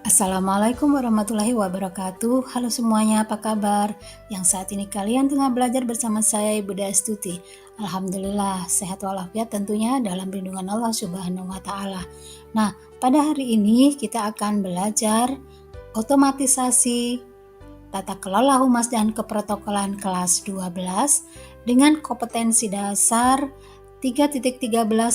Assalamualaikum warahmatullahi wabarakatuh. Halo semuanya, apa kabar? Yang saat ini kalian tengah belajar bersama saya Ibu Dastuti. Alhamdulillah sehat walafiat tentunya dalam lindungan Allah Subhanahu wa taala. Nah, pada hari ini kita akan belajar otomatisasi tata kelola humas dan keprotokolan kelas 12 dengan kompetensi dasar 3.13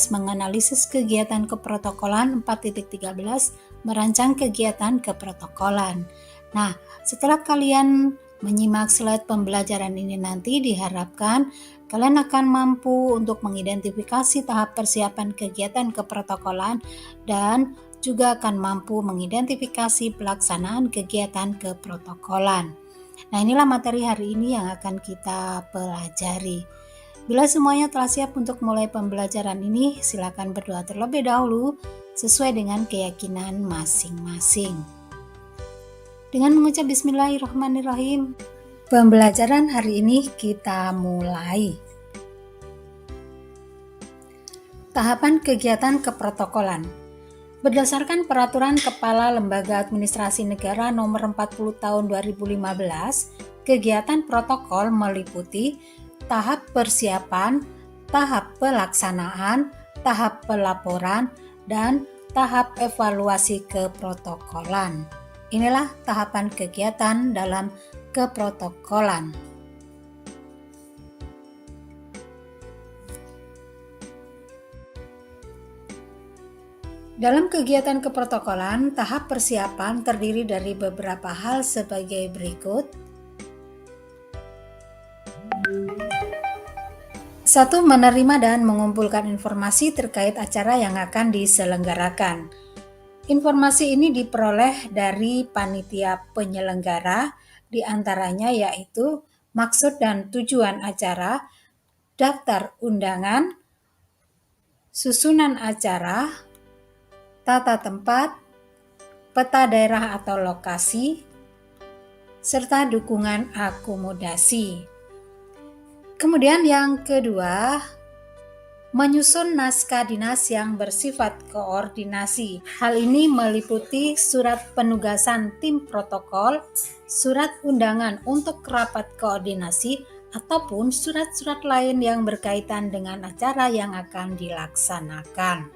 menganalisis kegiatan keprotokolan, 4.13 merancang kegiatan keprotokolan. Nah, setelah kalian menyimak slide pembelajaran ini nanti diharapkan kalian akan mampu untuk mengidentifikasi tahap persiapan kegiatan keprotokolan dan juga akan mampu mengidentifikasi pelaksanaan kegiatan keprotokolan. Nah, inilah materi hari ini yang akan kita pelajari. Bila semuanya telah siap untuk mulai pembelajaran ini, silakan berdoa terlebih dahulu sesuai dengan keyakinan masing-masing. Dengan mengucap Bismillahirrahmanirrahim, pembelajaran hari ini kita mulai. Tahapan kegiatan keprotokolan. Berdasarkan Peraturan Kepala Lembaga Administrasi Negara Nomor 40 Tahun 2015, kegiatan protokol meliputi tahap persiapan, tahap pelaksanaan, tahap pelaporan, dan tahap evaluasi keprotokolan. Inilah tahapan kegiatan dalam keprotokolan. Dalam kegiatan keprotokolan, tahap persiapan terdiri dari beberapa hal sebagai berikut. 1. Menerima dan mengumpulkan informasi terkait acara yang akan diselenggarakan. Informasi ini diperoleh dari panitia penyelenggara, diantaranya yaitu maksud dan tujuan acara, daftar undangan, susunan acara, tata tempat, peta daerah atau lokasi, serta dukungan akomodasi. Kemudian yang kedua, menyusun naskah dinas yang bersifat koordinasi. Hal ini meliputi surat penugasan tim protokol, surat undangan untuk rapat koordinasi, ataupun surat-surat lain yang berkaitan dengan acara yang akan dilaksanakan.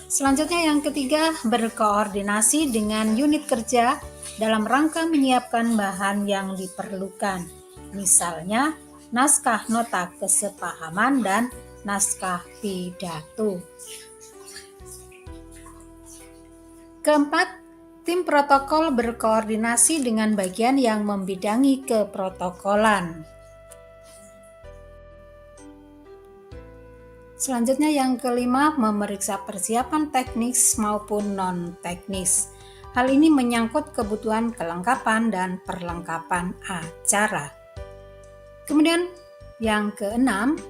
Selanjutnya yang ketiga, berkoordinasi dengan unit kerja dalam rangka menyiapkan bahan yang diperlukan, misalnya naskah nota kesepahaman dan naskah pidato. Keempat, tim protokol berkoordinasi dengan bagian yang membidangi keprotokolan. Selanjutnya yang kelima, memeriksa persiapan teknis maupun non-teknis. Hal ini menyangkut kebutuhan kelengkapan dan perlengkapan acara. Kemudian yang keenam,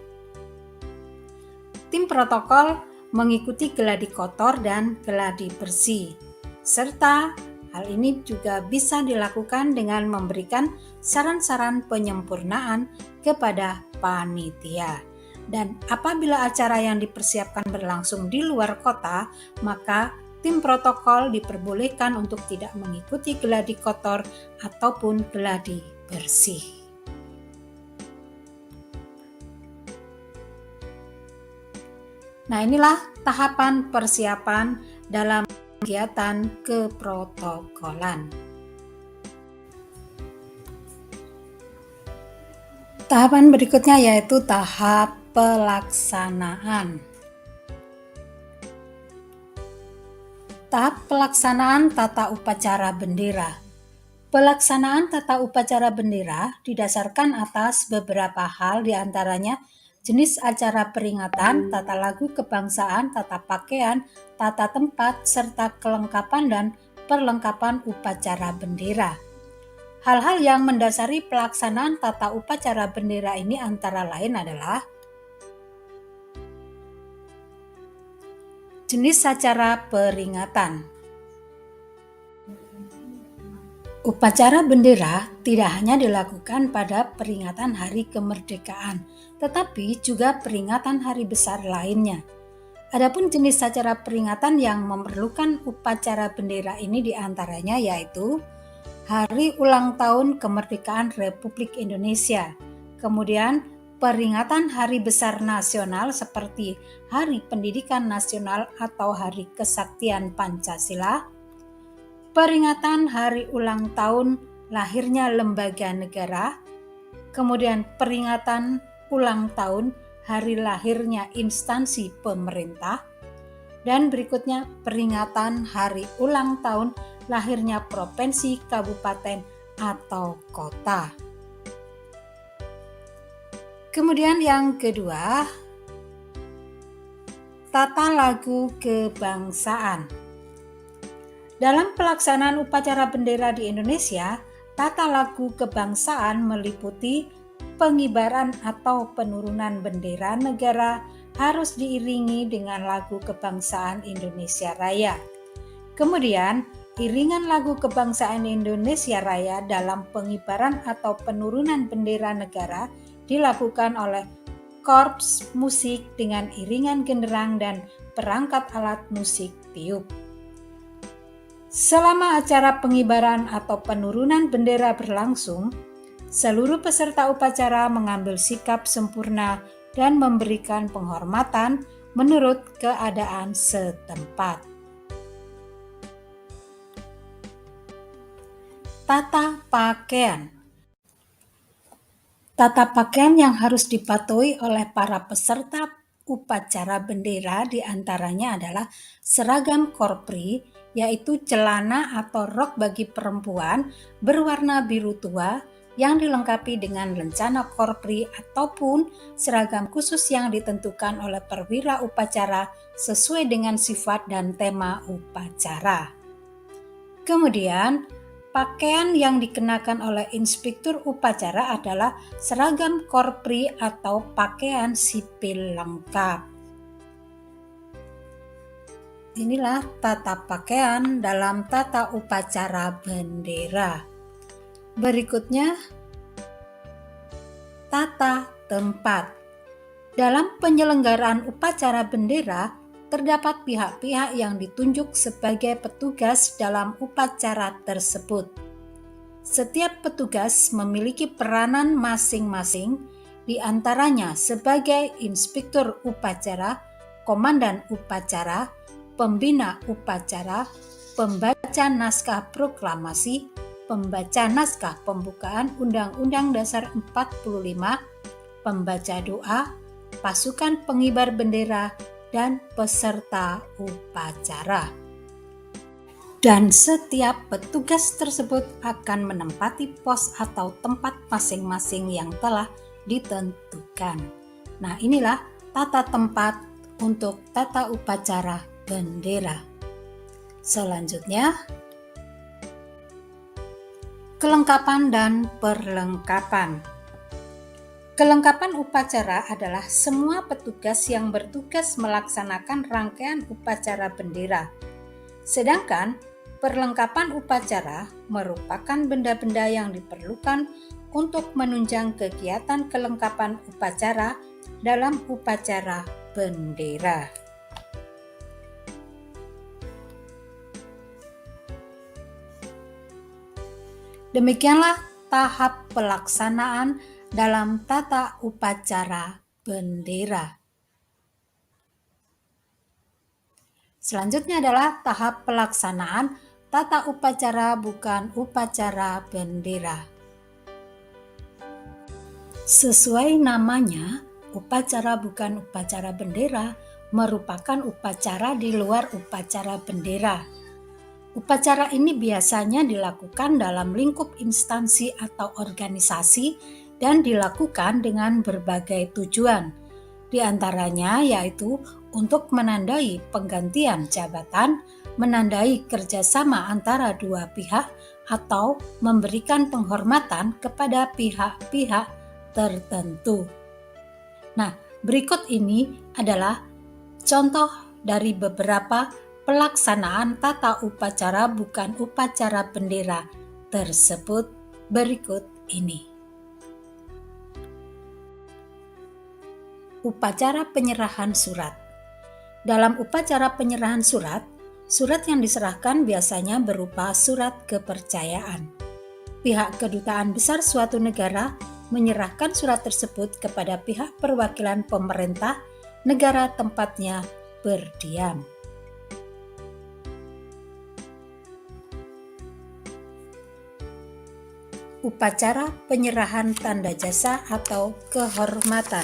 tim protokol mengikuti geladi kotor dan geladi bersih, serta hal ini juga bisa dilakukan dengan memberikan saran-saran penyempurnaan kepada panitia. Dan apabila acara yang dipersiapkan berlangsung di luar kota, maka tim protokol diperbolehkan untuk tidak mengikuti geladi kotor ataupun geladi bersih. Nah, inilah tahapan persiapan dalam kegiatan keprotokolan. Tahapan berikutnya yaitu tahap pelaksanaan. Tahap pelaksanaan tata upacara bendera. Pelaksanaan tata upacara bendera didasarkan atas beberapa hal, diantaranya jenis acara peringatan, tata lagu kebangsaan, tata pakaian, tata tempat, serta kelengkapan dan perlengkapan upacara bendera. Hal-hal yang mendasari pelaksanaan tata upacara bendera ini antara lain adalah jenis acara peringatan. Upacara bendera tidak hanya dilakukan pada peringatan Hari Kemerdekaan, tetapi juga peringatan hari besar lainnya. Adapun jenis acara peringatan yang memerlukan upacara bendera ini diantaranya yaitu Hari Ulang Tahun Kemerdekaan Republik Indonesia, kemudian peringatan Hari Besar Nasional seperti Hari Pendidikan Nasional atau Hari Kesaktian Pancasila, peringatan Hari Ulang Tahun lahirnya lembaga negara, kemudian peringatan ulang tahun hari lahirnya instansi pemerintah, dan berikutnya peringatan hari ulang tahun lahirnya provinsi, kabupaten, atau kota. Kemudian yang kedua, tata lagu kebangsaan. Dalam pelaksanaan upacara bendera di Indonesia, tata lagu kebangsaan meliputi pengibaran atau penurunan bendera negara harus diiringi dengan lagu kebangsaan Indonesia Raya. Kemudian, iringan lagu kebangsaan Indonesia Raya dalam pengibaran atau penurunan bendera negara dilakukan oleh korps musik dengan iringan genderang dan perangkat alat musik tiup. Selama acara pengibaran atau penurunan bendera berlangsung, seluruh peserta upacara mengambil sikap sempurna dan memberikan penghormatan menurut keadaan setempat. Tata pakaian. Tata pakaian yang harus dipatuhi oleh para peserta upacara bendera diantaranya adalah seragam korpri, yaitu celana atau rok bagi perempuan berwarna biru tua yang dilengkapi dengan lencana korpri ataupun seragam khusus yang ditentukan oleh perwira upacara sesuai dengan sifat dan tema upacara. Kemudian, pakaian yang dikenakan oleh inspektur upacara adalah seragam korpri atau pakaian sipil lengkap. Inilah tata pakaian dalam tata upacara bendera. Berikutnya, tata tempat. Dalam penyelenggaraan upacara bendera, terdapat pihak-pihak yang ditunjuk sebagai petugas dalam upacara tersebut. Setiap petugas memiliki peranan masing-masing, di antaranya sebagai inspektur upacara, komandan upacara, pembina upacara, pembaca naskah proklamasi, pembaca naskah pembukaan Undang-Undang Dasar 45, pembaca doa, pasukan pengibar bendera, dan peserta upacara. Dan setiap petugas tersebut akan menempati pos atau tempat masing-masing yang telah ditentukan. Nah, inilah tata tempat untuk tata upacara bendera. Selanjutnya, kelengkapan dan perlengkapan. Kelengkapan upacara adalah semua petugas yang bertugas melaksanakan rangkaian upacara bendera. Sedangkan perlengkapan upacara merupakan benda-benda yang diperlukan untuk menunjang kegiatan kelengkapan upacara dalam upacara bendera. Demikianlah tahap pelaksanaan dalam tata upacara bendera. Selanjutnya adalah tahap pelaksanaan tata upacara bukan upacara bendera. Sesuai namanya, upacara bukan upacara bendera merupakan upacara di luar upacara bendera. Upacara ini biasanya dilakukan dalam lingkup instansi atau organisasi dan dilakukan dengan berbagai tujuan. Di antaranya yaitu untuk menandai penggantian jabatan, menandai kerjasama antara dua pihak, atau memberikan penghormatan kepada pihak-pihak tertentu. Nah, berikut ini adalah contoh dari beberapa pelaksanaan tata upacara bukan upacara bendera tersebut berikut ini. Upacara penyerahan surat. Dalam upacara penyerahan surat, surat yang diserahkan biasanya berupa surat kepercayaan. Pihak kedutaan besar suatu negara menyerahkan surat tersebut kepada pihak perwakilan pemerintah negara tempatnya berdiam. Upacara penyerahan tanda jasa atau kehormatan.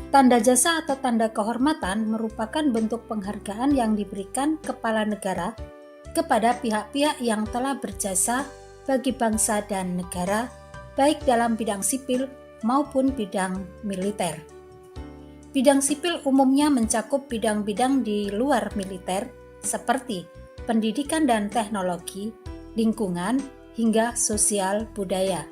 Tanda jasa atau tanda kehormatan merupakan bentuk penghargaan yang diberikan kepala negara kepada pihak-pihak yang telah berjasa bagi bangsa dan negara, baik dalam bidang sipil maupun bidang militer. Bidang sipil umumnya mencakup bidang-bidang di luar militer seperti pendidikan dan teknologi, lingkungan, hingga sosial budaya.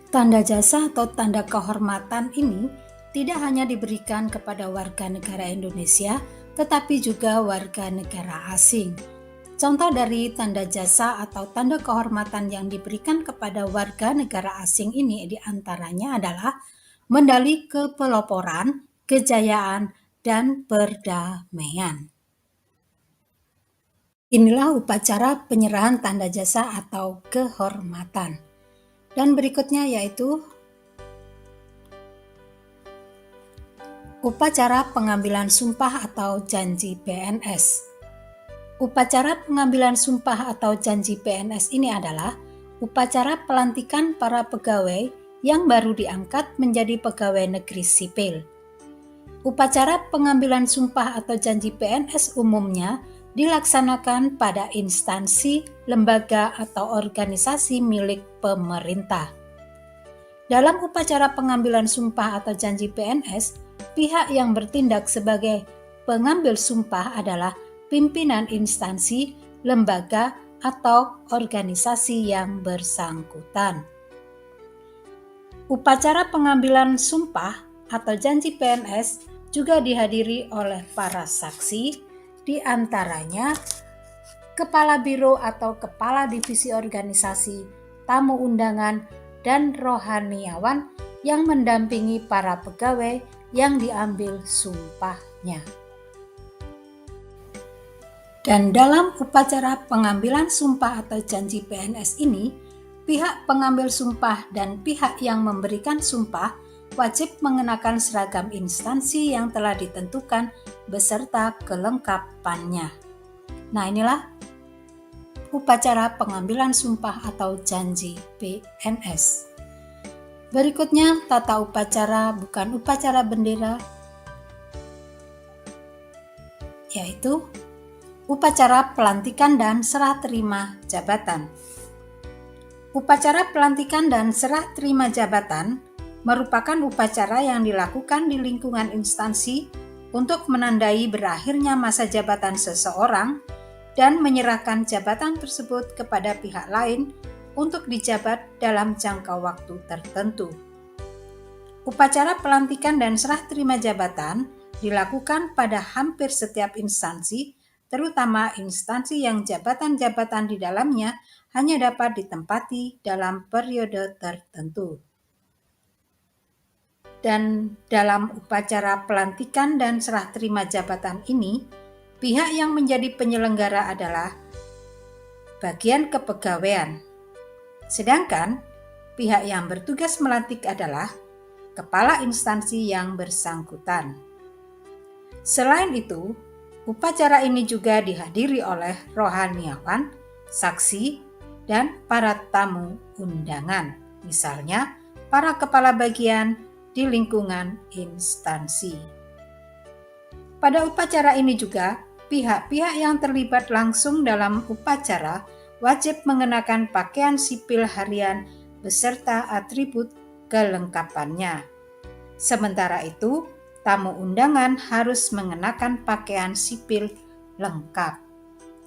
Tanda jasa atau tanda kehormatan ini tidak hanya diberikan kepada warga negara Indonesia, tetapi juga warga negara asing. Contoh dari tanda jasa atau tanda kehormatan yang diberikan kepada warga negara asing ini diantaranya adalah medali kepeloporan, kejayaan, dan perdamaian. Inilah upacara penyerahan tanda jasa atau kehormatan. Dan berikutnya yaitu upacara pengambilan sumpah atau janji PNS. Upacara pengambilan sumpah atau janji PNS ini adalah upacara pelantikan para pegawai yang baru diangkat menjadi pegawai negeri sipil. Upacara pengambilan sumpah atau janji PNS umumnya dilaksanakan pada instansi, lembaga, atau organisasi milik pemerintah. Dalam upacara pengambilan sumpah atau janji PNS, pihak yang bertindak sebagai pengambil sumpah adalah pimpinan instansi, lembaga, atau organisasi yang bersangkutan. Upacara pengambilan sumpah atau janji PNS juga dihadiri oleh para saksi, di antaranya kepala biro atau kepala divisi organisasi, tamu undangan, dan rohaniawan yang mendampingi para pegawai yang diambil sumpahnya. Dan dalam upacara pengambilan sumpah atau janji PNS ini, pihak pengambil sumpah dan pihak yang memberikan sumpah wajib mengenakan seragam instansi yang telah ditentukan beserta kelengkapannya. Nah, inilah upacara pengambilan sumpah atau janji PNS. Berikutnya tata upacara bukan upacara bendera, yaitu upacara pelantikan dan serah terima jabatan. Upacara pelantikan dan serah terima jabatan merupakan upacara yang dilakukan di lingkungan instansi untuk menandai berakhirnya masa jabatan seseorang dan menyerahkan jabatan tersebut kepada pihak lain untuk dijabat dalam jangka waktu tertentu. Upacara pelantikan dan serah terima jabatan dilakukan pada hampir setiap instansi, terutama instansi yang jabatan-jabatan di dalamnya hanya dapat ditempati dalam periode tertentu. Dan dalam upacara pelantikan dan serah terima jabatan ini, pihak yang menjadi penyelenggara adalah bagian kepegawaian. Sedangkan pihak yang bertugas melantik adalah kepala instansi yang bersangkutan. Selain itu, upacara ini juga dihadiri oleh rohaniawan, saksi, dan para tamu undangan, misalnya para kepala bagian di lingkungan instansi. Pada upacara ini juga, pihak-pihak yang terlibat langsung dalam upacara wajib mengenakan pakaian sipil harian beserta atribut kelengkapannya. Sementara itu, tamu undangan harus mengenakan pakaian sipil lengkap.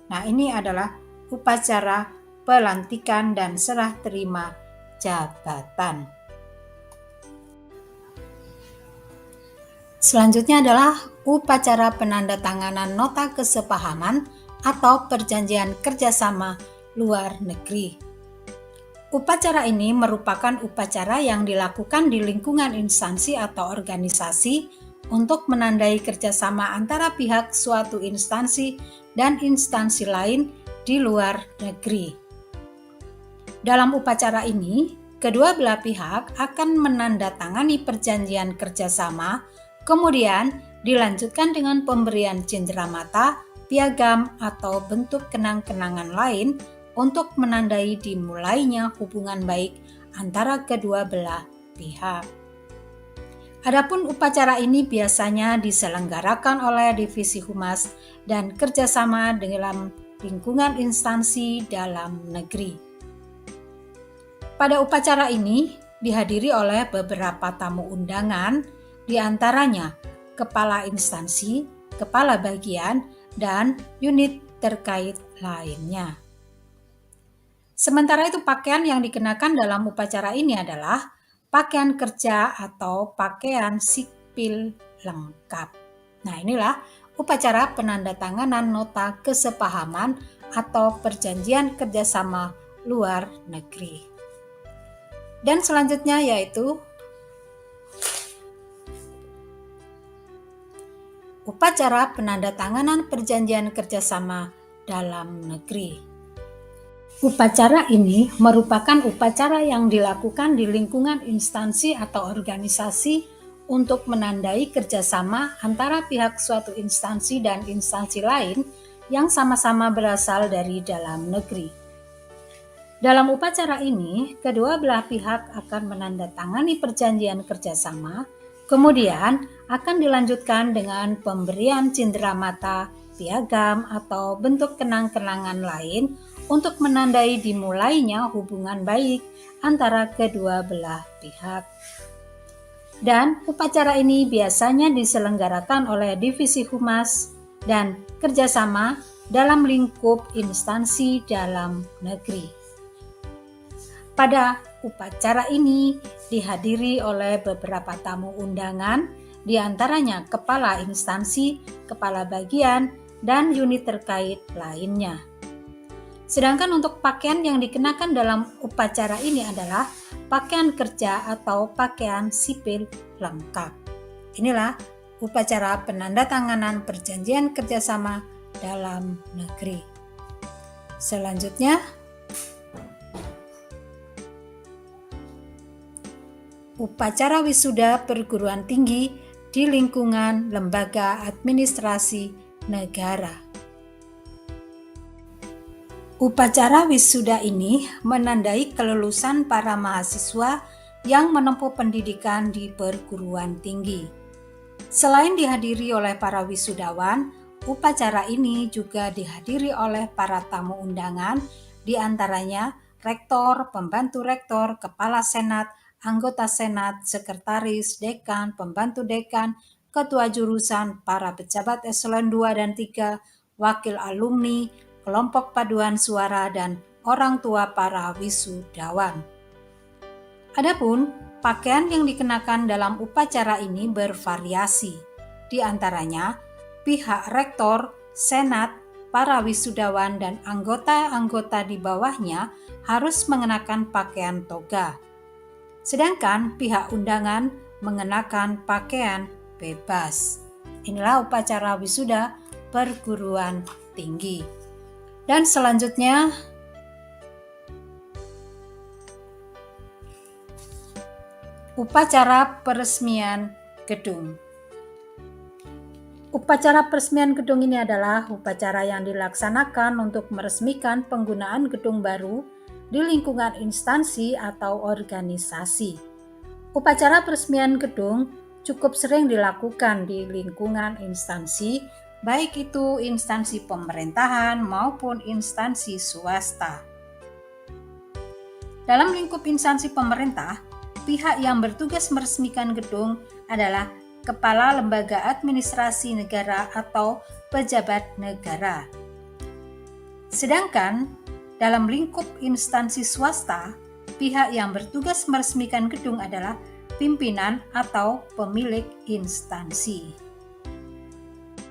Nah, ini adalah upacara pelantikan dan serah terima jabatan. Selanjutnya adalah upacara penandatanganan nota kesepahaman atau perjanjian kerjasama luar negeri. Upacara ini merupakan upacara yang dilakukan di lingkungan instansi atau organisasi untuk menandai kerjasama antara pihak suatu instansi dan instansi lain di luar negeri. Dalam upacara ini, kedua belah pihak akan menandatangani perjanjian kerjasama, kemudian dilanjutkan dengan pemberian cenderamata, piagam, atau bentuk kenang-kenangan lain untuk menandai dimulainya hubungan baik antara kedua belah pihak. Adapun upacara ini biasanya diselenggarakan oleh Divisi Humas dan kerjasama dalam lingkungan instansi dalam negeri. Pada upacara ini dihadiri oleh beberapa tamu undangan, di antaranya kepala instansi, kepala bagian, dan unit terkait lainnya. Sementara itu pakaian yang dikenakan dalam upacara ini adalah pakaian kerja atau pakaian sipil lengkap. Nah, inilah upacara penandatanganan nota kesepahaman atau perjanjian kerjasama luar negeri. Dan selanjutnya yaitu upacara penandatanganan perjanjian kerjasama dalam negeri. Upacara ini merupakan upacara yang dilakukan di lingkungan instansi atau organisasi untuk menandai kerjasama antara pihak suatu instansi dan instansi lain yang sama-sama berasal dari dalam negeri. Dalam upacara ini, kedua belah pihak akan menandatangani perjanjian kerjasama, kemudian akan dilanjutkan dengan pemberian cenderamata, piagam, atau bentuk kenang-kenangan lain untuk menandai dimulainya hubungan baik antara kedua belah pihak. Dan upacara ini biasanya diselenggarakan oleh Divisi Humas dan kerjasama dalam lingkup instansi dalam negeri. Pada upacara ini dihadiri oleh beberapa tamu undangan, di antaranya kepala instansi, kepala bagian, dan unit terkait lainnya. Sedangkan untuk pakaian yang dikenakan dalam upacara ini adalah pakaian kerja atau pakaian sipil lengkap. Inilah upacara penandatanganan perjanjian kerjasama dalam negeri. Selanjutnya, upacara wisuda perguruan tinggi di lingkungan lembaga administrasi negara. Upacara wisuda ini menandai kelulusan para mahasiswa yang menempuh pendidikan di perguruan tinggi. Selain dihadiri oleh para wisudawan, upacara ini juga dihadiri oleh para tamu undangan, di antaranya rektor, pembantu rektor, kepala senat, anggota senat, sekretaris, dekan, pembantu dekan, ketua jurusan, para pejabat eselon 2 dan 3, wakil alumni, kelompok paduan suara, dan orang tua para wisudawan. Adapun pakaian yang dikenakan dalam upacara ini bervariasi. Di antaranya, pihak rektor, senat, para wisudawan, dan anggota-anggota di bawahnya harus mengenakan pakaian toga. Sedangkan pihak undangan mengenakan pakaian bebas. Inilah upacara wisuda perguruan tinggi. Dan selanjutnya, upacara peresmian gedung. Upacara peresmian gedung ini adalah upacara yang dilaksanakan untuk meresmikan penggunaan gedung baru di lingkungan instansi atau organisasi. Upacara peresmian gedung cukup sering dilakukan di lingkungan instansi, baik itu instansi pemerintahan maupun instansi swasta. Dalam lingkup instansi pemerintah, pihak yang bertugas meresmikan gedung adalah Kepala Lembaga Administrasi Negara atau pejabat negara. Sedangkan dalam lingkup instansi swasta, pihak yang bertugas meresmikan gedung adalah pimpinan atau pemilik instansi.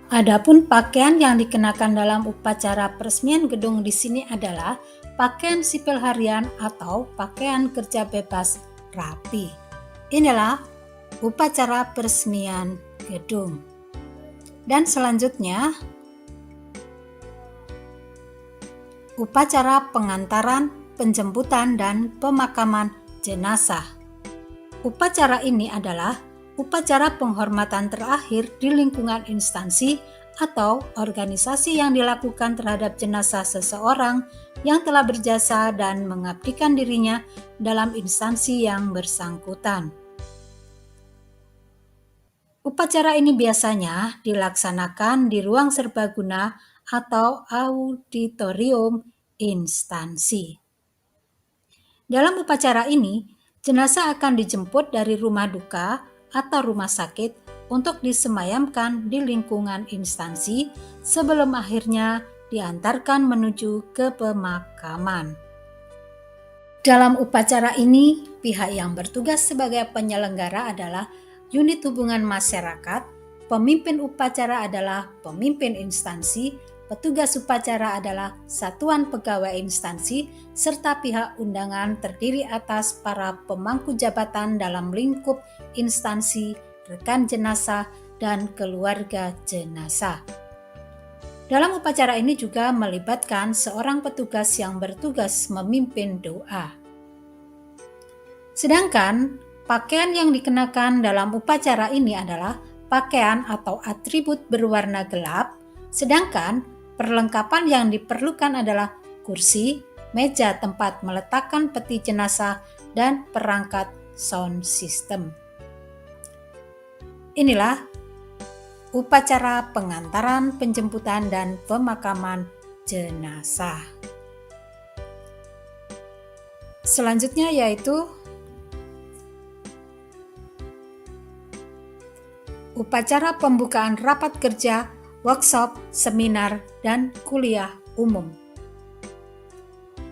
Adapun pakaian yang dikenakan dalam upacara peresmian gedung di sini adalah pakaian sipil harian atau pakaian kerja bebas rapi. Inilah upacara peresmian gedung. Dan selanjutnya, upacara pengantaran, penjemputan, dan pemakaman jenazah. Upacara ini adalah upacara penghormatan terakhir di lingkungan instansi atau organisasi yang dilakukan terhadap jenazah seseorang yang telah berjasa dan mengabdikan dirinya dalam instansi yang bersangkutan. Upacara ini biasanya dilaksanakan di ruang serbaguna atau auditorium instansi. Dalam upacara ini, jenazah akan dijemput dari rumah duka atau rumah sakit untuk disemayamkan di lingkungan instansi sebelum akhirnya diantarkan menuju ke pemakaman. Dalam upacara ini, pihak yang bertugas sebagai penyelenggara adalah unit hubungan masyarakat, pemimpin upacara adalah pemimpin instansi, petugas upacara adalah satuan pegawai instansi, serta pihak undangan terdiri atas para pemangku jabatan dalam lingkup instansi, rekan jenazah, dan keluarga jenazah. Dalam upacara ini juga melibatkan seorang petugas yang bertugas memimpin doa. Sedangkan pakaian yang dikenakan dalam upacara ini adalah pakaian atau atribut berwarna gelap, sedangkan perlengkapan yang diperlukan adalah kursi, meja tempat meletakkan peti jenazah, dan perangkat sound system. Inilah upacara pengantaran, penjemputan, dan pemakaman jenazah. Selanjutnya yaitu upacara pembukaan rapat kerja, workshop, seminar, dan kuliah umum.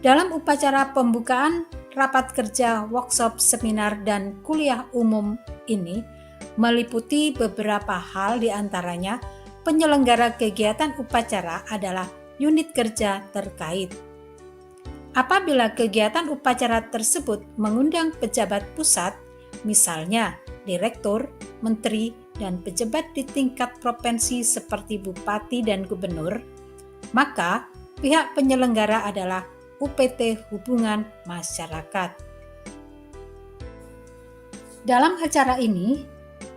Dalam upacara pembukaan rapat kerja, workshop, seminar, dan kuliah umum ini meliputi beberapa hal, di antaranya penyelenggara kegiatan upacara adalah unit kerja terkait. Apabila kegiatan upacara tersebut mengundang pejabat pusat, misalnya direktur, menteri, dan pejabat di tingkat provinsi seperti bupati dan gubernur, maka pihak penyelenggara adalah UPT Hubungan Masyarakat. Dalam acara ini,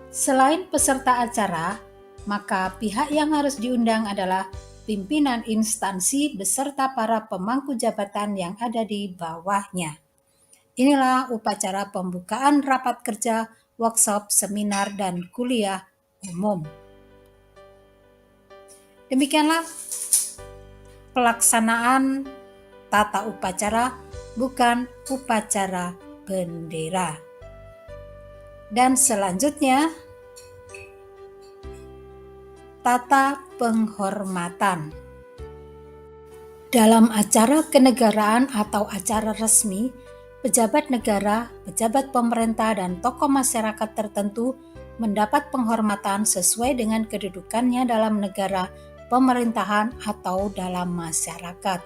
selain peserta acara, maka pihak yang harus diundang adalah pimpinan instansi beserta para pemangku jabatan yang ada di bawahnya. Inilah upacara pembukaan rapat kerja, workshop, seminar, dan kuliah umum. Demikianlah pelaksanaan tata upacara, bukan upacara bendera. Dan selanjutnya, tata penghormatan. Dalam acara kenegaraan atau acara resmi, pejabat negara, pejabat pemerintah, dan tokoh masyarakat tertentu mendapat penghormatan sesuai dengan kedudukannya dalam negara, pemerintahan, atau dalam masyarakat.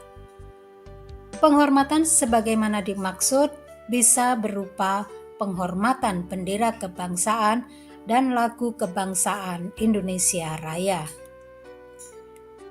Penghormatan sebagaimana dimaksud bisa berupa penghormatan bendera kebangsaan dan lagu kebangsaan Indonesia Raya.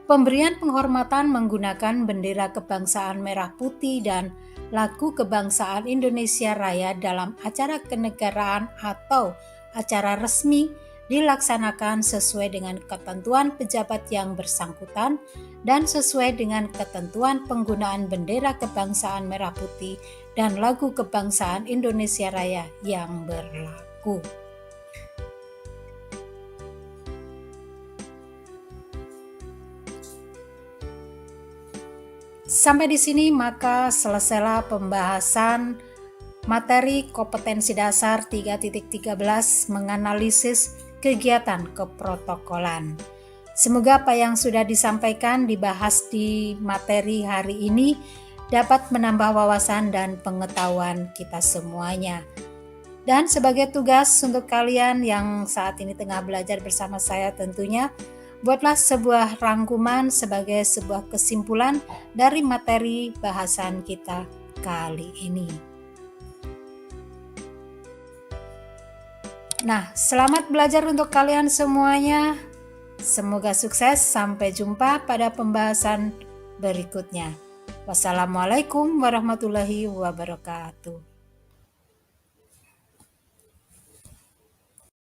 Pemberian penghormatan menggunakan bendera kebangsaan merah putih dan lagu kebangsaan Indonesia Raya dalam acara kenegaraan atau acara resmi dilaksanakan sesuai dengan ketentuan pejabat yang bersangkutan dan sesuai dengan ketentuan penggunaan bendera kebangsaan merah putih dan lagu kebangsaan Indonesia Raya yang berlaku. Sampai di sini maka selesailah pembahasan materi kompetensi dasar 3.13 menganalisis kegiatan keprotokolan. Semoga apa yang sudah disampaikan dibahas di materi hari ini dapat menambah wawasan dan pengetahuan kita semuanya. Dan sebagai tugas untuk kalian yang saat ini tengah belajar bersama saya tentunya, Buatlah sebuah rangkuman sebagai sebuah kesimpulan dari materi bahasan kita kali ini. Nah, selamat belajar untuk kalian semuanya. Semoga sukses. Sampai jumpa pada pembahasan berikutnya. Wassalamualaikum warahmatullahi wabarakatuh.